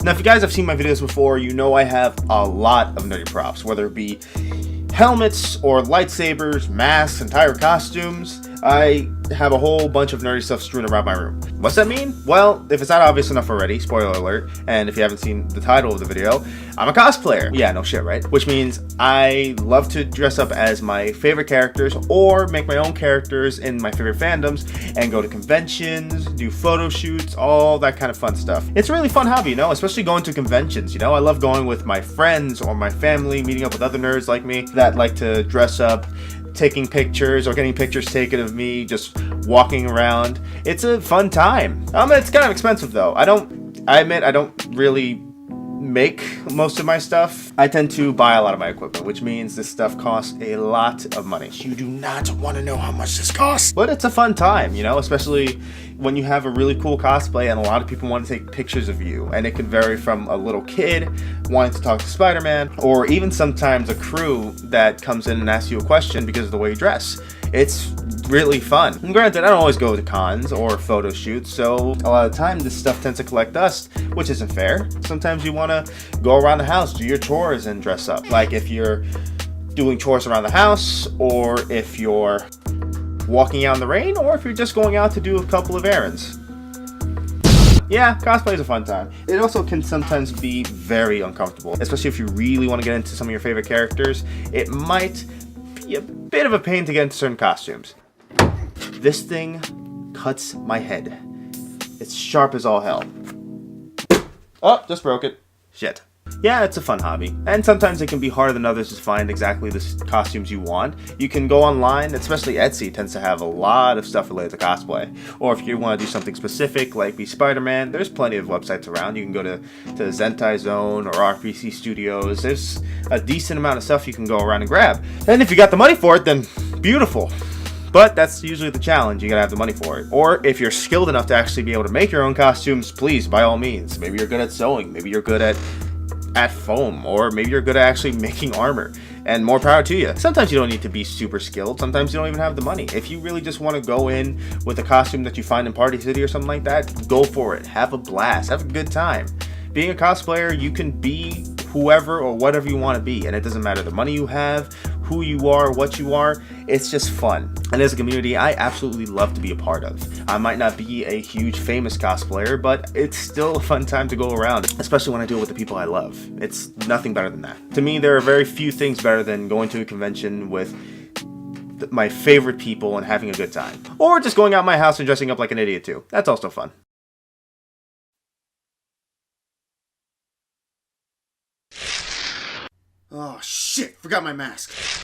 Now, if you guys have seen my videos before, you know I have a lot of nerdy props, whether it be helmets or lightsabers, masks, entire costumes. I have a whole bunch of nerdy stuff strewn around my room. What's that mean? Well, if it's not obvious enough already, spoiler alert, and if you haven't seen the title of the video, I'm a cosplayer. Yeah, no shit, right? Which means I love to dress up as my favorite characters or make my own characters in my favorite fandoms and go to conventions, do photo shoots, all that kind of fun stuff. It's a really fun hobby, you know, especially going to conventions, you know? I love going with my friends or my family, meeting up with other nerds like me that like to dress up, taking pictures or getting pictures taken of me just walking around. It's a fun time. It's kind of expensive though. I admit I don't really make most of my stuff. I tend to buy a lot of my equipment, which means this stuff costs a lot of money. You do not want to know how much this costs. But it's a fun time, you know, especially when you have a really cool cosplay and a lot of people want to take pictures of you. And it can vary from a little kid wanting to talk to Spider-Man, or even sometimes a crew that comes in and asks you a question because of the way you dress. It's really fun. And granted, I don't always go to cons or photo shoots, so a lot of the time this stuff tends to collect dust, which isn't fair. Sometimes you want to go around the house, do your chores, and dress up. Like if you're doing chores around the house, or if you're walking out in the rain, or if you're just going out to do a couple of errands. Yeah, cosplay is a fun time. It also can sometimes be very uncomfortable, especially if you really want to get into some of your favorite characters. It might be a bit of a pain to get into certain costumes. This thing cuts my head. It's sharp as all hell. Oh, just broke it. Shit. Yeah, it's a fun hobby, and sometimes it can be harder than others to find exactly the costumes you want. You can go online, especially Etsy tends to have a lot of stuff related to cosplay. Or if you want to do something specific, like be Spider-Man, there's plenty of websites around. You can go to Zentai Zone or RPC Studios. There's a decent amount of stuff you can go around and grab. And if you got the money for it, then beautiful. But that's usually the challenge, you gotta have the money for it. Or if you're skilled enough to actually be able to make your own costumes, please, by all means. Maybe you're good at sewing, maybe you're good at foam, or maybe you're good at actually making armor, and more power to you. Sometimes you don't need to be super skilled, sometimes you don't even have the money. If you really just want to go in with a costume that you find in Party City or something like that, go for it, have a blast, have a good time. Being a cosplayer, you can be whoever or whatever you want to be, and it doesn't matter the money you have, who you are, what you are. It's just fun. And as a community, I absolutely love to be a part of. I might not be a huge famous cosplayer, but it's still a fun time to go around, especially when I do it with the people I love. It's nothing better than that. To me, there are very few things better than going to a convention with my favorite people and having a good time. Or just going out my house and dressing up like an idiot too. That's also fun. Oh shit, forgot my mask.